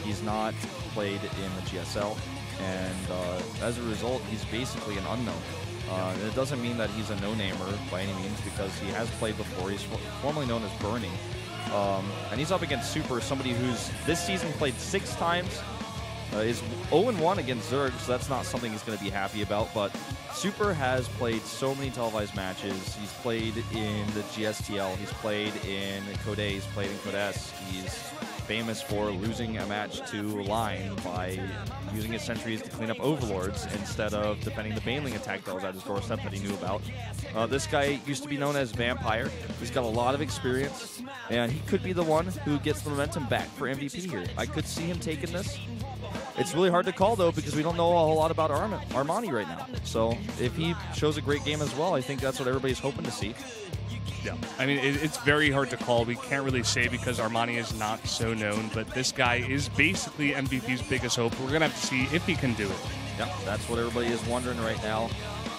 He's not played in the GSL, and as a result, he's basically an unknown. And it doesn't mean that he's a no-namer by any means, because he has played before. He's formerly known as Bernie. And he's up against Super, somebody who's this season played 6 times, is 0-1 against Zerg, so that's not something he's going to be happy about. But Super has played so many televised matches. He's played in the GSTL. He's played in Code A. He's played in Code S. He's famous for losing a match to Line by using his sentries to clean up overlords instead of defending the Baneling attack that was at his doorstep that he knew about. This guy used to be known as Vampire. He's got a lot of experience, and he could be the one who gets the momentum back for MVP here. I could see him taking this. It's really hard to call, though, because we don't know a whole lot about Armani right now. So if he shows a great game as well, I think that's what everybody's hoping to see. Yeah, I mean, it's very hard to call. We can't really say because Armani is not so known, but this guy is basically MVP's biggest hope. We're going to have to see if he can do it. Yeah, that's what everybody is wondering right now.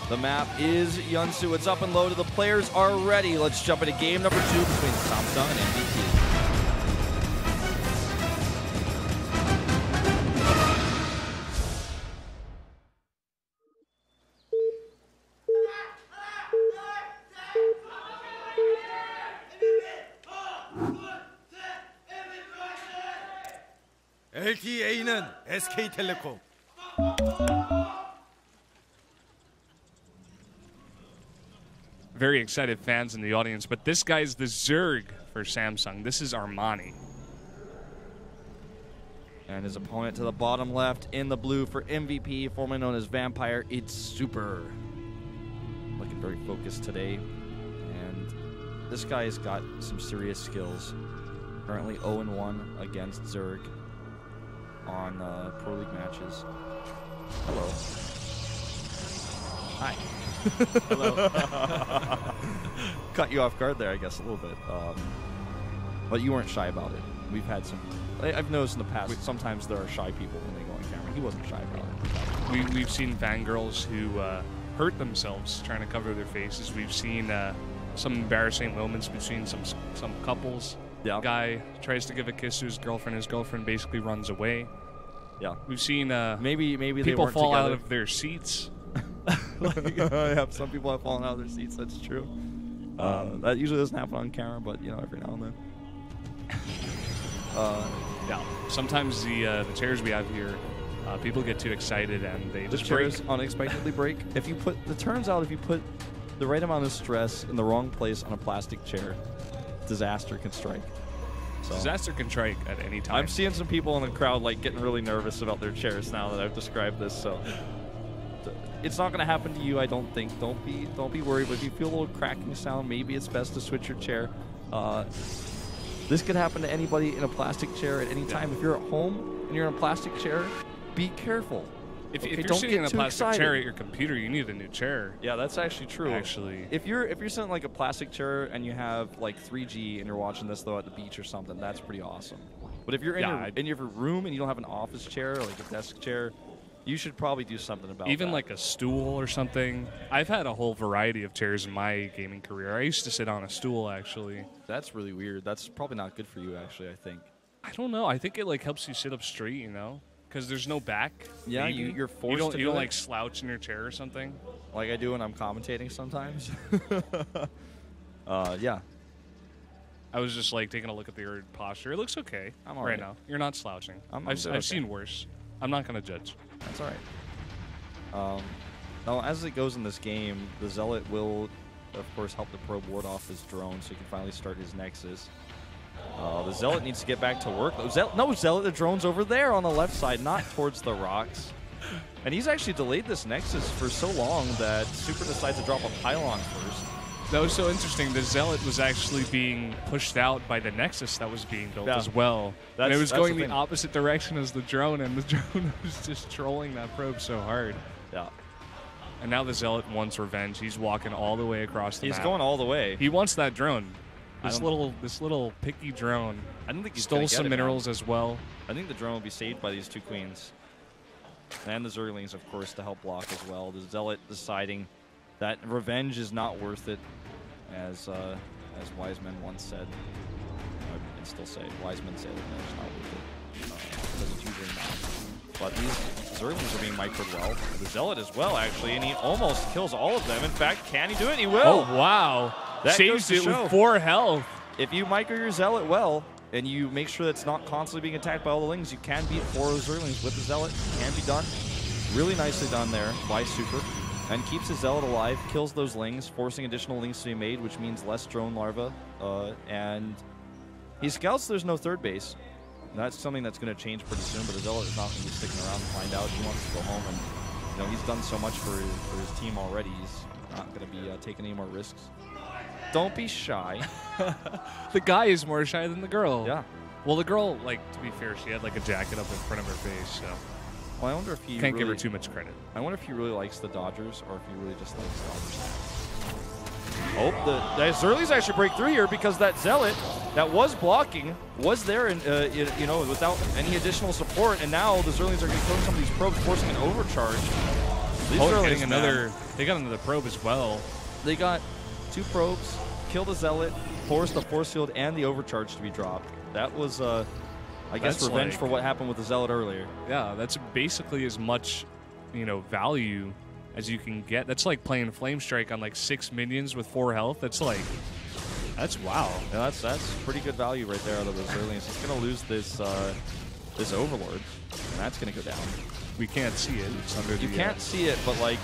The map is Yeonsu. It's up and loaded. The players are ready. Let's jump into game number 2 between Samsung and MVP. LTA는 SK텔레콤. Very excited fans in the audience, but this guy's the Zerg for Samsung. This is Armani. And his opponent to the bottom left in the blue for MVP, formerly known as Vampire, it's Super. Looking very focused today. And this guy's got some serious skills. Currently 0-1 against Zerg on Pro League matches. Hello. Hi. Hello. Caught you off guard there, I guess, a little bit. But you weren't shy about it. We've had some... I've noticed in the past, sometimes there are shy people when they go on camera. He wasn't shy about it. We've seen fangirls who hurt themselves trying to cover their faces. We've seen some embarrassing moments between some couples. Yeah. Guy tries to give a kiss to his girlfriend basically runs away. Yeah. We've seen maybe people they fall together. out of their seats. Yeah, some people have fallen out of their seats, that's true. That usually doesn't happen on camera, but you know, every now and then. Yeah. Sometimes the chairs we have here, people get too excited and they just chairs break. Unexpectedly break. If you put, it turns out if you put the right amount of stress in the wrong place on a plastic chair, disaster can strike. So, disaster can strike at any time. I'm seeing some people in the crowd like getting really nervous about their chairs now that I've described this. So it's not going to happen to you, I don't think. Don't be worried. But if you feel a little cracking sound, maybe it's best to switch your chair. This could happen to anybody in a plastic chair at any time. If you're at home and you're in a plastic chair, be careful. If you're sitting in a plastic chair at your computer, you need a new chair. Yeah, that's actually true. Actually, if you're sitting in like a plastic chair and you have like 3G and you're watching this though at the beach or something, that's pretty awesome. But if you're in your room and you don't have an office chair or like a desk chair, you should probably do something about even that. like a stool or something. I've had a whole variety of chairs in my gaming career. I used to sit on a stool actually. That's really weird. That's probably not good for you actually, I think. I don't know. I think it like helps you sit up straight, you know? Because there's no back. Yeah, you're forced to you don't like slouch in your chair or something? Like I do when I'm commentating sometimes. Yeah. I was just like taking a look at your posture. It looks okay. I'm all right now. You're not slouching. I've seen worse. I'm not going to judge. That's all right. Now, as it goes in this game, the Zealot will, of course, help the probe ward off his drone so he can finally start his Nexus. The Zealot needs to get back to work. No, Zealot, the drone's over there on the left side, not towards the rocks. And he's actually delayed this Nexus for so long that Super decides to drop a pylon first. That was so interesting. The Zealot was actually being pushed out by the Nexus that was being built as well. And it was going the opposite direction as the drone, and the drone was just trolling that probe so hard. Yeah. And now the Zealot wants revenge. He's walking all the way across the map. He's going all the way. He wants that drone. This little picky drone. I don't think he stole some minerals as well. I think the drone will be saved by these two queens. And the Zerglings, of course, to help block as well. The Zealot deciding that revenge is not worth it, as wise men once said. I can still say it. Wise men say that it's not worth it. Because But these Zerlings are being microed well. The Zealot as well, actually, and he almost kills all of them. In fact, can he do it? He will. Oh, wow. That saves it with 4 health. If you micro your Zealot well, and you make sure that it's not constantly being attacked by all the Lings, you can beat 4 Zerlings with the Zealot. It can be done. Really nicely done there by Super. And keeps his Zealot alive, kills those Lings, forcing additional Lings to be made, which means less drone larva. And he scouts there's no third base. And that's something that's going to change pretty soon, but the Zealot is not going to be sticking around to find out. He wants to go home, and you know, he's done so much for his team already. He's not going to be taking any more risks. Don't be shy. The guy is more shy than the girl. Yeah. Well, the girl, like, to be fair, she had like a jacket up in front of her face, so. Well, I wonder if he can't give her too much credit. I wonder if he really likes the Dodgers or if he really just likes Dodgers. Oh, the Zerlings actually break through here because that Zealot that was blocking was there, and you know, without any additional support, and now the Zerlings are going to kill some of these probes, forcing an overcharge. These Zerlings, they got another probe as well. They got 2 probes, killed the Zealot, forced the force field and the overcharge to be dropped. That was, I guess, revenge for what happened with the Zealot earlier. Yeah, that's basically as much, you know, value as you can get. That's like playing Flame Strike on like 6 minions with 4 health. That's like, that's wow. Yeah, that's pretty good value right there out of the Zerlings. He's going to lose this this Overlord, and that's going to go down. We can't see it. It's under you can't see it, but like,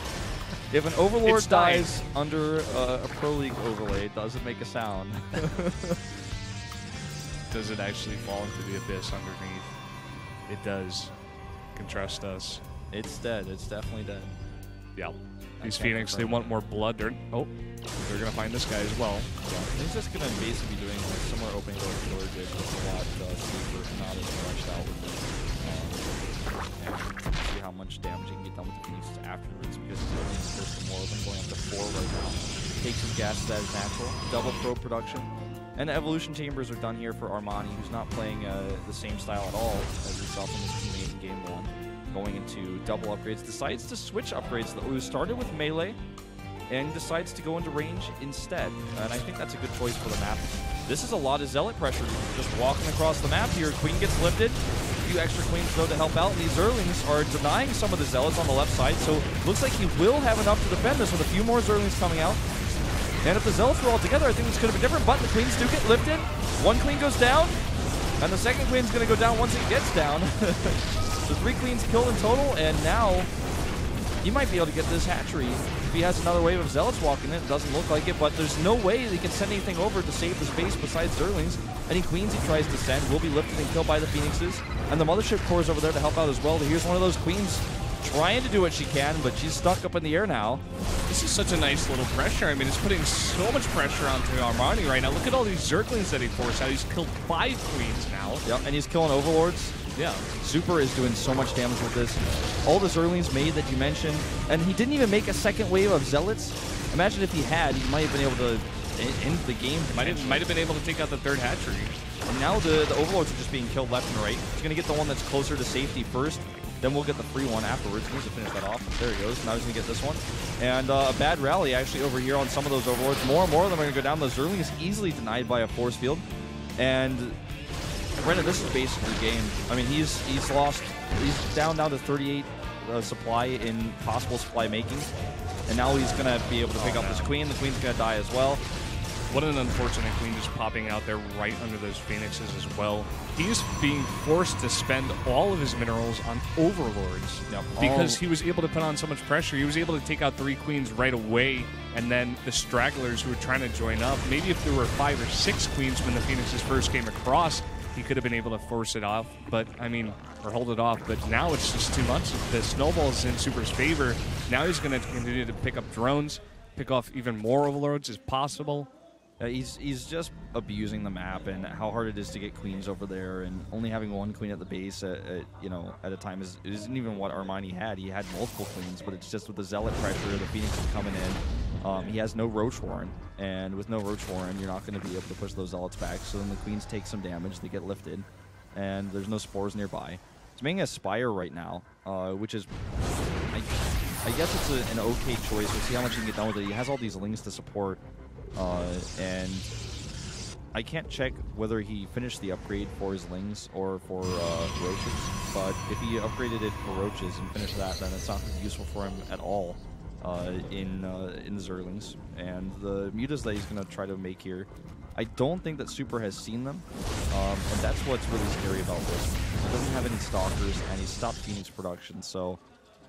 if an Overlord dies under a Pro League overlay, it doesn't make a sound. Does it actually fall into the abyss underneath? It does. You can trust us. It's dead. It's definitely dead. Yeah. These Phoenix, they want more blood. They're going to find this guy as well. Yeah. He's just going to basically be doing like similar opening door killer did with a lot Super, not as fleshed out with it. And see how much damage he can get done with the Phoenixes afterwards, because he's only first more of them, going up to 4 right now. Takes his gases as natural. Double probe production. And the evolution chambers are done here for Armani, who's not playing the same style at all as himself and his teammate in Game 1. Going into double upgrades, decides to switch upgrades. Who started with melee and decides to go into range instead. And I think that's a good choice for the map. This is a lot of Zealot pressure. Just walking across the map here. Queen gets lifted. A few extra Queens go to help out. And these Zerlings are denying some of the Zealots on the left side. So looks like he will have enough to defend this with a few more Zerlings coming out. And if the Zealots were all together, I think this could have been different. But the Queens do get lifted. 1 Queen goes down. And the second Queen's going to go down once it gets down. So 3 Queens killed in total, and now he might be able to get this hatchery if he has another wave of Zealots walking in. It doesn't look like it, but there's no way they can send anything over to save the space besides Zerlings. Any Queens he tries to send will be lifted and killed by the Phoenixes. And the Mothership Core is over there to help out as well. Here's one of those Queens trying to do what she can, but she's stuck up in the air now. This is such a nice little pressure. I mean, it's putting so much pressure onto Armani right now. Look at all these Zerglings that he forced out. He's killed 5 Queens now. Yep, and he's killing Overlords. Yeah. Super is doing so much damage with this. All the Zerlings made that you mentioned, and he didn't even make a second wave of Zealots. Imagine if he had, he might have been able to end the game. Might have been able to take out the 3rd hatchery. And now the Overlords are just being killed left and right. He's going to get the one that's closer to safety first. Then we'll get the free one afterwards. He needs to finish that off. There he goes. Now he's going to get this one. And a bad rally actually over here on some of those Overlords. More and more of them are going to go down. The Zerling is easily denied by a force field. And Brendan, this is basically game. I mean, he's down to 38 supply in possible supply making. And now he's going to be able to pick up this Queen. The Queen's going to die as well. What an unfortunate Queen just popping out there right under those Phoenixes as well. He's being forced to spend all of his minerals on Overlords because he was able to put on so much pressure. He was able to take out 3 Queens right away, and then the stragglers who were trying to join up, maybe if there were 5 or 6 Queens when the Phoenixes first came across, he could have been able to force it off, but I mean, or hold it off. But now it's just too much. The snowball's in Super's favor. Now he's going to continue to pick up drones, pick off even more Overlords as possible. He's just abusing the map and how hard it is to get Queens over there, and only having 1 Queen at the base at a time isn't even what Armani had. He had multiple Queens, but it's just with the Zealot pressure, the Phoenix is coming in. He has no Roach Warren, and with no Roach Warren, you're not going to be able to push those Zealots back. So then the Queens take some damage, they get lifted, and there's no spores nearby. He's making a Spire right now, which is, I guess it's an okay choice. We'll see how much he can get done with it. He has all these Lings to support. And I can't check whether he finished the upgrade for his Lings or for Roaches, but if he upgraded it for Roaches and finished that, then it's not useful for him at all in the Zerlings. And the mutas that he's going to try to make here, I don't think that Super has seen them, and that's what's really scary about this. He doesn't have any Stalkers, and he's stopped Phoenix production, so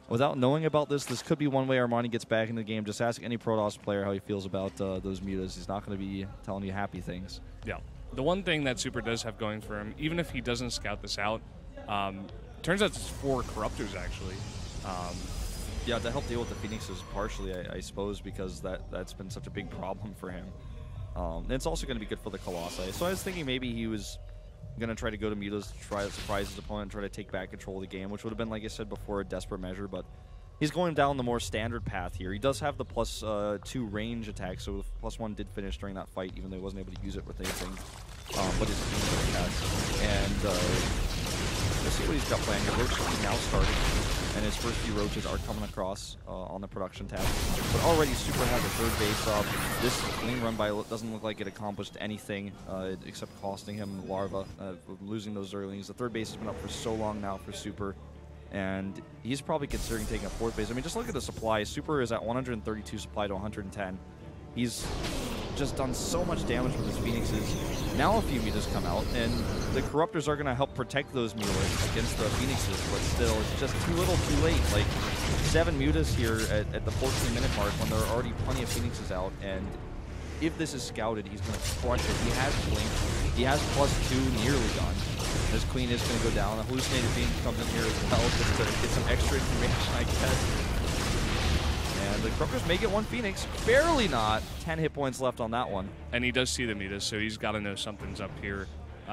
without knowing about this, this could be one way Armani gets back in the game. Just ask any Protoss player how he feels about those mutas. He's not going to be telling you happy things. Yeah. The one thing that Super does have going for him, even if he doesn't scout this out, turns out it's 4 Corruptors, actually. Yeah, to help deal with the Phoenixes partially, I suppose, because that's been such a big problem for him. And it's also going to be good for the Colossi. So I was thinking maybe he was going to try to go to mutas to try to surprise his opponent, try to take back control of the game, which would have been, like I said before, a desperate measure, but he's going down the more standard path here. He does have the +2 range attack, so the +1 did finish during that fight, even though he wasn't able to use it with anything. But his team has. And let's see what he's got planned here. Roaches now starting, and his first few Roaches are coming across on the production tab. But already Super has a 3rd base up. This clean run by doesn't look like it accomplished anything except costing him Larva, losing those Zerlings. The 3rd base has been up for so long now for Super, and he's probably considering taking a 4th base. I mean, just look at the supply. Super is at 132 supply to 110. He's just done so much damage with his Phoenixes. Now a few mutas come out, and the Corruptors are going to help protect those mutas against the Phoenixes, but still, it's just too little too late. Like, 7 mutas here at the 14-minute mark when there are already plenty of Phoenixes out, and if this is scouted, he's going to crush it. He has Blink. He has +2 nearly done. This Queen is going to go down. A Hallucinated Phoenix comes in here as well just to get some extra information, I guess. And the Corruptors may get 1 Phoenix. Barely not. 10 hit points left on that one. And he does see the mutas, so he's got to know something's up here.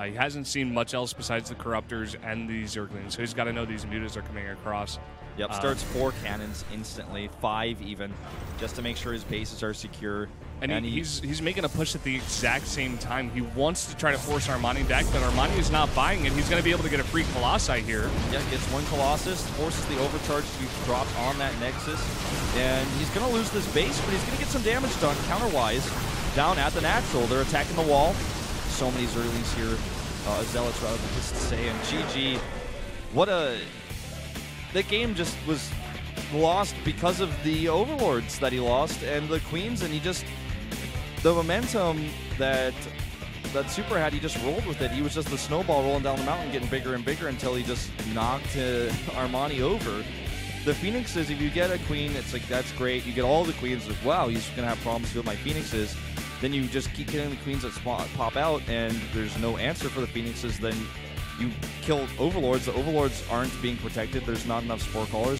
He hasn't seen much else besides the Corruptors and the Zerglings, so he's got to know these mutas are coming across. Yep, starts 4 cannons instantly, 5 even, just to make sure his bases are secure. And he's making a push at the exact same time. He wants to try to force Armani back, but Armani is not buying it. He's going to be able to get a free Colossi here. Yeah, gets 1 Colossus, forces the overcharge to be dropped on that Nexus. And he's going to lose this base, but he's going to get some damage done counter-wise down at the natural. They're attacking the wall. So many Zerlings here. Zealots, rather than just to say. And GG. What a... The game just was lost because of the Overlords that he lost and the Queens, and he just... The momentum that Super had, he just rolled with it. He was just the snowball rolling down the mountain, getting bigger and bigger until he just knocked Armani over. The Phoenixes, if you get a Queen, it's like, that's great. You get all the Queens, like, wow, he's going to have problems with my Phoenixes. Then you just keep getting the Queens that pop out, and there's no answer for the Phoenixes. Then you kill Overlords. The Overlords aren't being protected. There's not enough Spore Callers.